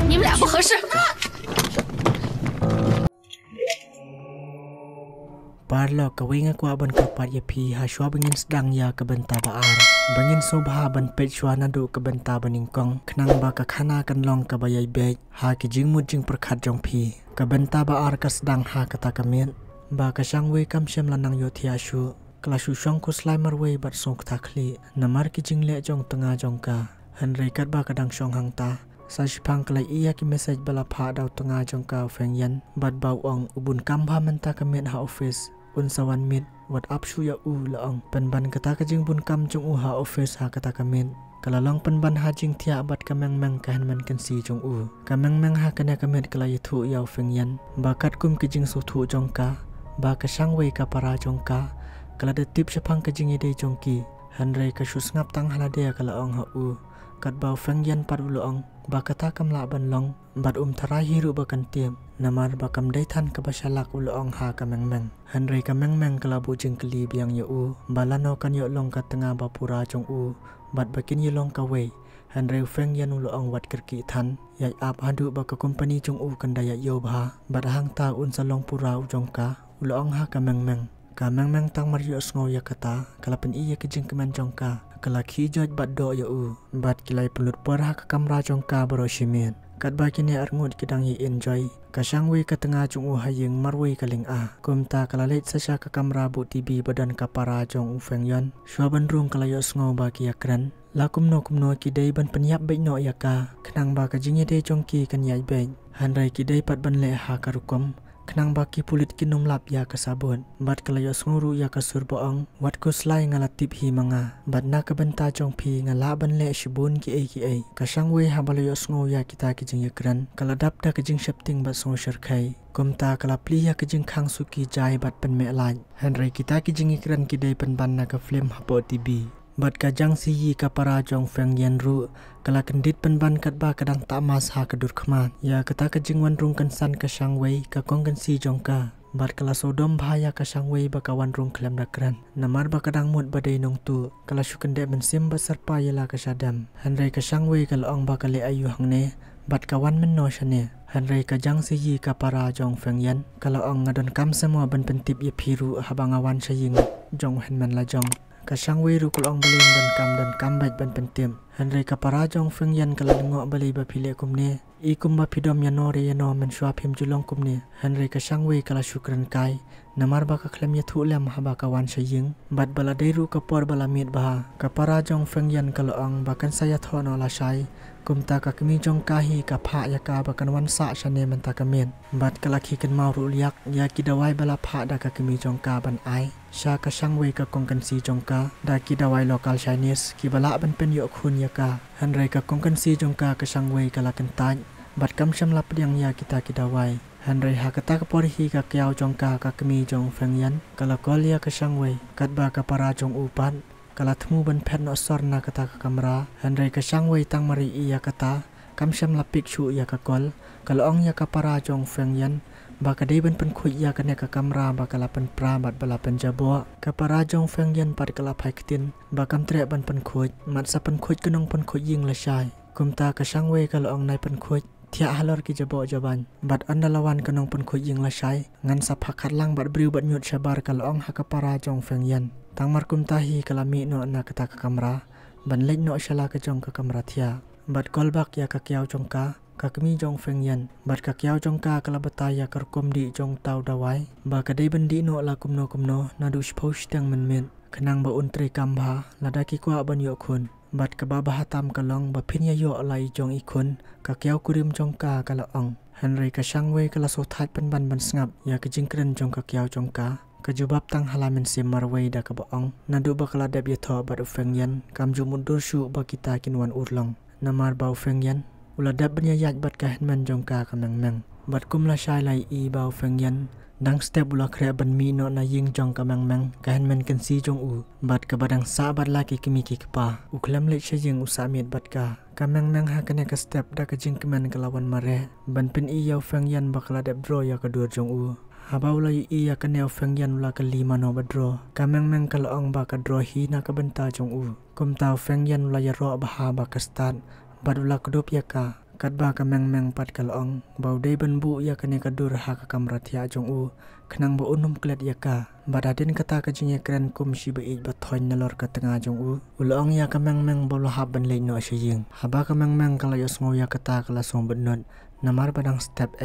你们俩不合适。Parlo kawinga kwa ban kapat yapi haswa bangin sedang ya kebenta baar bangin sobha ban pechwa nadu kebenta baningkong knang ba kakhana kan long kabayai beg ha ki jingmut jing perkhat jong phi kebenta baar ka sedang ha kata kamen ba ka shangwe kam shem lanang yo thia shu klashu shong ko slai marwe bat song thakli namar ki jingle jong tanga jong ka hanre kat ba kadang shong hang ta sa shipang klai iya ki message bala pha daw tanga jong ka feng yan bat baw ong ubun kam ba menta kamen ha office un sawan mit wat up shu ya u laong penban kata ka jing bun kam jong u ha office ha kata kamen kalalong penban ha jing thia bat kameng meng kan man kan si jong u kameng meng ha kana kamet kala yathu yaw feng yan bakat kum ki jing su thu jong ka ba ka shangwei ka para jong ka kala de tip shapang ka jing ide jong ki hanre ka shu ngap tang hala de kala ong ha u kat baw feng yan par uloong ba kata kamla ban long bat tharai hiru ba kan tiam namar ba kam dai than ka basalak uloong ha kameng meng hanre kameng meng kala bu jing kli biang yo u balano kan yo long ka tanga ba pura jong u bat bakin yo long ka we hanre feng yan uloong wat kerki than yai ap hadu ba ka company jong u kan daya yo ba bat hang ta un salong pura u jong ka uloong ha kameng meng kameng meng tang mar yo sngo ya kata kala pen iya ki jing kemen jong ka kala khi joj bat do yo u bat kilai pulut por ha ka kamra jong ka baro shimen kat ba kini arngut kidang yi enjoy ka shangwe ka tanga jong u hayeng marwe ka ling a kumta kala leit sasha ka kamra bu tv badan ka para jong u feng yon shwa ban rung kala yo sngo ba ki akran la kumno ki dei ban penyap be no ya ka khnang ba ka jingi de jong ki kan yai be hanrai ki dei pat ban le ha ka rukom khnang ba ki pulit ki num lap ya ka sabun bat kala yo sngo ru ya ka sur boong wat ko slai ngala tip hi manga bat na ka banta jong phi ngala ban le shibun ki ai ka shangwe ha bala yo sngo ya kita ki jing yakran kala dap da ka jing shapting ba sngo sharkhai kumta kala pli ya ka jing khang su ki jai bat pen me lai hanrai kita ki jing yakran ki dei pen ban na ka flame hapo tv bat ka jang si yi ka para jong feng yan ru kala kendit penban kat ba kadang tamas ha kedur khman ya kata ka jing wan rung kan san ka shangwei ka kong kan si jong ka bat kala sodom bhaya ka shangwei ba ka wan rung klem dakran namar ba kadang mut badai nong tu kala shukende men sim ba sarpa yela ka shadam hanrai ka shangwei kala ong ba ka le ayu hangne bat ka wan men no shane hanrai ka jang si yi ka para jong feng yan kala ong ngadon kam semua ban pentip ye phiru habanga wan shaying jong hen man la jong ka shangwei ru kulong balin dan kam bait ban pentim hanre ka para jong feng yan kala ngo bali ba phile kumne i kumba phidom yanore yano men shwa phim julong kumne hanre ka shangwei kala shukran kai namar ba ka khlem ya thu lem haba ka wan shaying bat bala deiru ka por bala mit ba ka para jong feng yan kala ong ba kan saya thono la shai kumta ka kmi jong kahi ka pha ya ka ba kan wan sa shane men ta kamen bat kala khi kan ma ru yak ya ki dawai bala pha da ka kmi jong ka ban ai sha ka shangwei ka kong kan si jong ka da ki dawai local chinese ki bala ban pen yo khun ya ka hanre ka kong kan si jong ka shangwei kala kan tan bat kam sham lap yang ya kita ki dawai hanre ha kata ka por hi ka kyao jong ka kmi jong feng yan kala kol ya ka shangwei kat ba ka para jong upan kala thmu ban phet no sorna kata ka kamra hanre ka shangwei tang mari iya kata kam sham lapik chu ya ka kol kala ong ya ka para jong feng yan ba ka dei ban pen khu ya ka ne ka kamra ba kala pen pra bat bala pen jabo ka para jong feng yan pat kala phai ktin ba kam tre ban pen khu mat sa pen khu kunong pen khu ying la shai kumta ka shangwei kala ong nai pen khu thia halor ki jabo jaban bat andalawan kanong pen khu ying la shai ngan sa phakhat lang bat briu bat nyut shabar kala ong ha ka para jong feng yan tangmar kumta hi kalami no na kata ka kamra ban lek no shala ka jong ka kamra thia bat kolbak ya ka kyau jong ka kmi jong feng yan bat ka kyau jong ka kala bataya kar kom di jong tau dawai ba ka dei bandi no la kumno na du shposh tang men men khnang ba untre kambha lada ki kwa ban yo khun bat ka ba hatam kalong ba phin ya yo lai jong ikun ka kyau kurim jong ka kala ong hanre ka shangwei kala so that pan ban snap ya ka jingkren jong ka kyau jong ka kajubab tang halamen sim marwei da ka baong nadu bakala deb ye tho ba feng yan kam ju mundur shu ba kita kinwan urlong namar ba feng yan ula dab nya yat bat ka henman jong ka kameng meng bat kumla shai lai i ba feng yan dang step ula khre ban mi no na ying jong kameng meng ka henman kan si jong u bat ka badang sa bat la ki kimi ki pa uklam le shaying usamit bat ka kameng meng ha kane ka step da ka jing kemen kalawan mare ban pen i yaw feng yan bakala deb draw ya ka dur jong u habau lai ia ka neo feng yan ula ka lima no badro kameng ka laong ba ka dro hi na ka benta jong u kum tau feng yan ula ya ro baha ba ka start bad ula kedop ya ka kat ba ka meng pat ka laong bau dei ban bu ya ka ne ka dur ha ka kamra thia jong u khnang ba unum klet ya ka badadin kata ka jing ya kren kum shi ba ich ba thoin na lor ka tanga jong u ulong ya ka meng bolo ha ban le no shiying haba ka meng ka la yos ngo ya kata ka la som benot namar badang step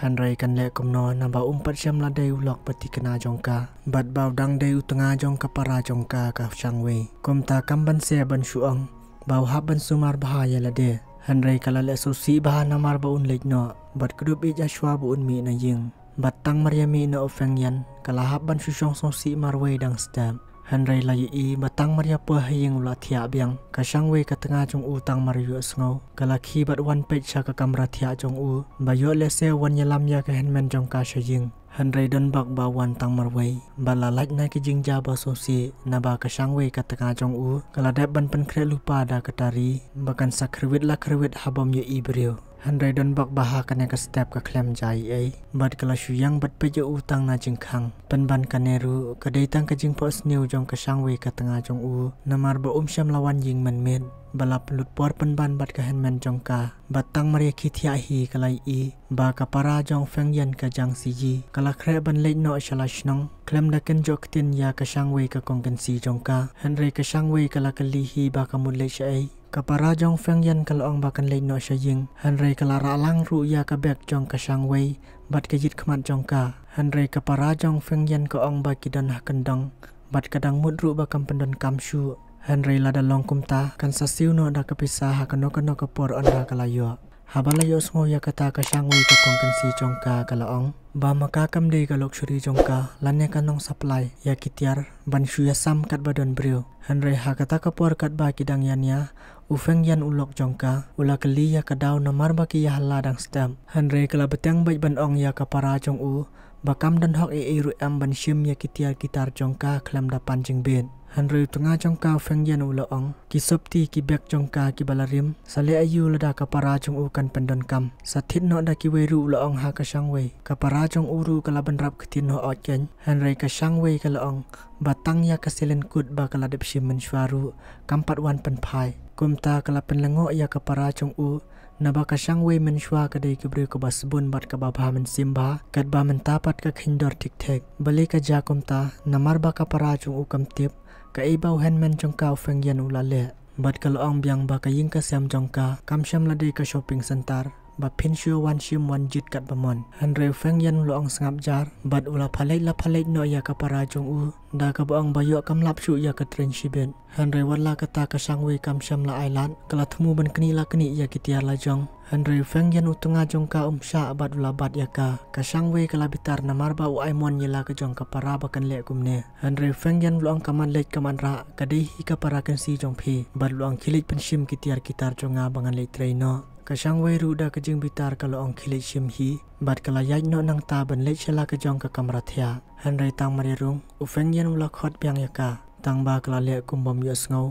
Henry kan le kumno na ba umpat siam la dei ulok pati kena jongka bat bau dang dei utanga jongka para jongka ka changwei kumta kamban se ban shuang bau haban sumar bahaya la de Henry kala le susi bah namar ba un lek no bat kudup i jashwa bu un mi na ying bat tang mariami na ofeng yan kala haban shushong sosi marwei dang stam Henry la yi batang maria po haying ula thia biang ka shangwei ka tanga jong u tang mariyo sngo kala khi bat one page cha ka kamra thia jong u bayo le se wan yalam ya ka henmen jong ka shaying Henry don bak ba wan tang marwei bala like na ki jingja ba sosi na ba ka shangwei ka tanga jong u kala deb ban pen kre lupa da ka tari bakan sakrwit la krwit habom ye ibrio Henry don bak baha kane ka step ka klem jai bat kala shuyang bat pe je utang na jingkhang penban kaneru ka dei tang ka jing pos new jong ka shangwei ka tanga jong u namar ba sham lawan ying man med balap lut por penban bat ka henmen jong ka batang maria khithia hi kalai ba ka para jong feng yan ka jang si ji kala khre ban le no shala shnong klem da ken jok tin ya ka shangwei ka kongkan si jong ka Henry ka shangwei kala kali hi ba ka mul le shai kapara jong feng yan kalong bakan le no shaying Henry kala ralang ru ya ka bek jong ka shangwei bat ka jit khmat jong ka Henry kapara jong feng yan ka ong ba kidan ha kendang bat kadang mud ru ba kam pendon kam shu Henry la da long kumta kan sa siu no da ka pisa ha kano ka por on da kala yo habala yo smo ya kata ka shangwei ka kongkan si jong ka kalaong ba maka kam de ka luxury jong ka lanne kanong supply ya kitiar ban shu ya sam kat badon brio Henry ha kata ka por kat ba kidang yan ya ufeng yan ulok jongka ula kali ya kadaw na marba ki ya haladang stem Henry kala betang bai ban ong ya ka para jong u bakam dan hok ru am ban shim ya kitiar kitar jongka klam da panjing ben Henry tengah jongka ufeng yan ula ong ki sopti ki bek jongka ki balarim sale ayu lada ka para jong u kan pendon kam sathit no da ki weru ula ong ha ka shangwei ka para jong uru kala ban rap ktin no otken Henry ka shangwei kala ong batang ya ka selen kut ba kala dep shim men shwaru kampat wan pen phai kumta kala penlengo ya ka para jong u naba ka shangwei men shwa ka dei kibri ko basbun bat ka babha men simba kat ba men tapat ka khindor tik thek bali ka ja kumta namar ba ka para jong u kam tip ka ibau henmen jong ka feng yan ula le bat ka laong biang ba ka ying ka sam jong ka kam sham la dei ka shopping center ba pin shu wan shim wan jit kat bamon Henry feng yan laong sngap jar bat ula phalai no ya ka para jong u da ka baong bayo kam lap shu ya ka train shiben Henry wala ka ta ka shangwei kam sham la island kala thmu ban kni ya kitiar la jong Henry feng yan utunga jong ka sha bat ula bat ya ka shangwei kala bitar na marba u aimon yela ka jong ka para ba kan le kumne Henry feng yan luang kaman lek kaman ra ka dei hi ka para kan si jong phi bat luang khilik pen shim kitiar kitar jonga bangan le traino ka shangwei ru da ka jing bitar ka luang khilik shim hi bat kala yai no nang ta ban le chela ka jong ka kamra thia Henry tang mari rung u feng yan ula khot biang ya ka tang ba kala le kum bom yo sngo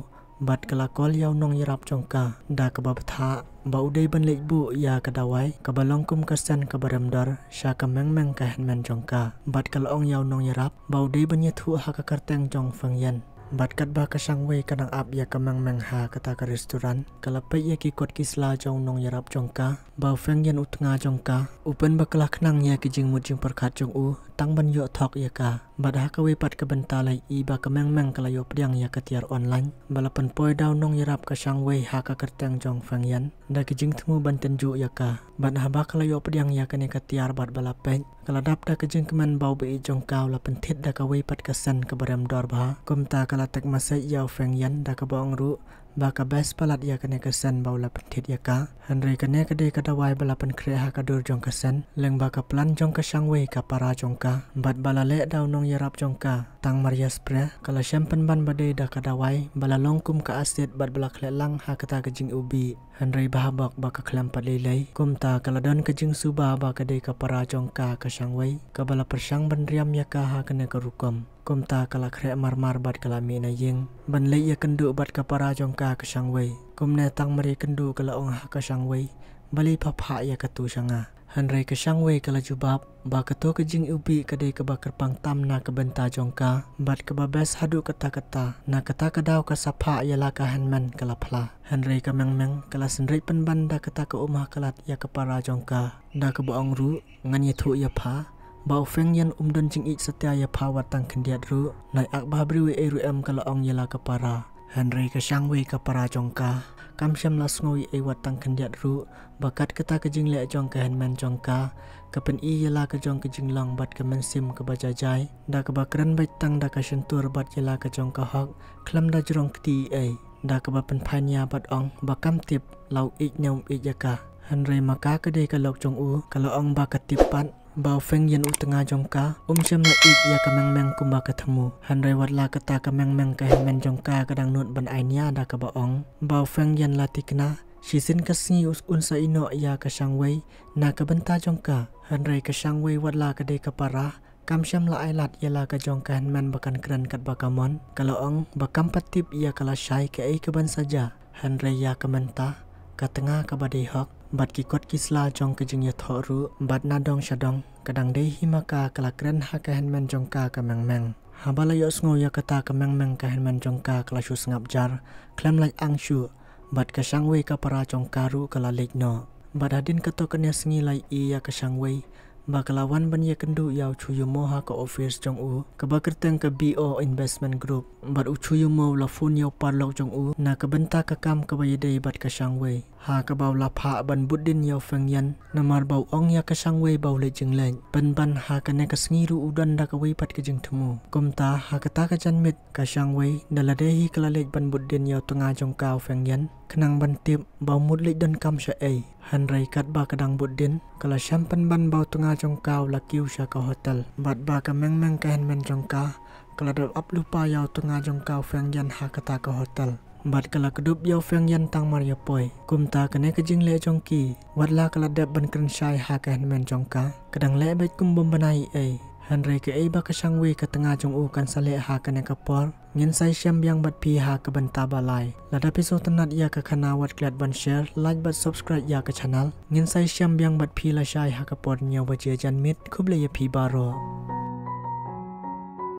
bat kala kol yaw nong yarap jongka da ka ba tha ba udei ban lek bu ya ka dawai ka balong kum ka san ka baramdar sha ka meng ka henmen jongka bat kala ong yaw nong yarap ba udei ban ye thu ha ka karteng jong feng yan bat kat ba ka shangwei kanang ap ya ka meng ha kata ka restaurant kala pe ya ki kot kisla jong nong yarap jongka ba feng yan utnga jongka upen ba kala khnang ya ki jing mut jing parkhat jong u tang ban yo thok ya ka bat ha ka we pat ka benta lai ba ka meng kala yo priang ya ka tiar online balapan poi daw nong yarap ka shangwei ha ka karteng jong feng yan da ki jing thmu ban tenju ya ka bat ha ba kala yo priang ya ka ne ka tiar bat balapen kala dap da ka jing keman bau be jong ka la pen thit da ka we pat ka san ka baram dor ba kumta kala tak masai yaw feng yan da ka bong ru ba ka best palat ya kane kasan baula pentit ya ka Henry kane ka de ka dawai bala pen kre ha ka dur jong kasan leng ba ka plan jong ka shangwei ka para jong ka bat bala le daw nong yarap jong ka tang maria spray kala champagne ban bade da ka dawai bala longkum ka aset bat bala khle lang ha ka ta ka jing ubi Henry bahabak ba ka klam palilai kumta kala don ka jing suba ba ka de ka para jong ka shangwei ka bala persang ban riam ya ka ha kane ka rukom kumta kala kre marmar bat kala mi na ying ban le ya kendu bat ka para jong ka shangwei kumne tang mari kendu kala ong ha ka shangwei bali phapha ya ka tu shanga Henry ke Shangwei ke lajubab ba keto ke jing ubi ke de ke ba kerpang tam na ke benta jongka bat ke ba bes hadu kata-kata na kata kedau ke sapa ialah ke hanman ke lapla. Henry ke meng-meng ke la sendri penbanda kata ke umah kelat ya ke para jongka da ke boong ru ngan ye thu ya pa ba ofeng yan umdon jing ik setia ya pa watang kendiat ru nai ak ba briwi eru em ke laong ialah ke para. Henry ke Shangwei ke para jongka kam syam las ngoi e watang kendiat ru bakat kata ke jing le jong ke hanman jongka ke pen i ialah ke jong ke jing long bat ke mensim ke bajajai da ke bakran baitang da ke sentur bat ialah ke jong ke hok klam da jrong kti e da ke ba pen phania bat ong ba kam tip lau ik nyom ik yaka. Henry maka ke de ke lok jong u kalau ong ba ke tipat bau feng yen u tengah jongka syam la ik ya ke meng-meng kumba ketemu. Henry watla kata ke meng-meng ke hanman jongka kadang nut ban ainia da ke baong bau feng yen la tikna shisin ke singi unsa ino ya ke Shangwei na ke benta jongka. Henry ke Shangwei watla ke de ke parah kam syam la ailat ialah ke jongka hanman bakan keren kat bakamon kalau ong bakam patip ia kala syai ke ai ke ban saja. Henry ya ke mentah ke tengah ke badai hok bat kikot kisla jong ke jing ya thoru bat nadong syadong kadang dei himaka kala keren ha ke hanman jongka ke meng-meng habala yo sngo ya kata ke meng-meng ke hanman jongka kala shu sngap jar klem lai angshu bat ke Shangwei ke para jongka ru kala lekno bat hadin keto kenya sengi lai i ya ke Shangwei ba kelawan ban ya kendu yau chuyumo ha ke office jong u ke ba kerteng ke BO investment group bat u chuyumo la phun yau parlok jong u na ke benta ke kam ke bayedei bat ke Shangwei ha ke bau la pha ban budin yau feng yan namar bau ong ya ke Shangwei bau le jing leng ban ha ke ne ke sengi ru udan da ke wei pat ke jing temu kumta ha ke ta ke janmit ke Shangwei daladehi ke la lek ban budin yau tengah jong kau feng yan kenang ban tip bau mut lek dan kam sha ei. Henry kat ba kadang budin kala syampan ban bau tengah jongkau la kiu sha ka hotel bat ba ka meng-meng ka hanman jongka kala dap ap lupa yau tengah jongkau feng yan ha kata ka hotel bat kala kedup yau feng yan tang maria poi kumta kene ke jing le jongki watla kala dap ban kren syai ha ka hanman jongka kadang le bet kum bom banai ei. Henry ke ei ba ke Shangwei ke tengah jong u kan sale ha ke ne kapor ngin sai syam yang bat pi ha ke benta balai lada episode tenat ya ke kana wat klat ban share like bat subscribe ya ke channel ngin sai syam yang bat pi la syai ha ke por nya waje jan mit kuble ya pi baro.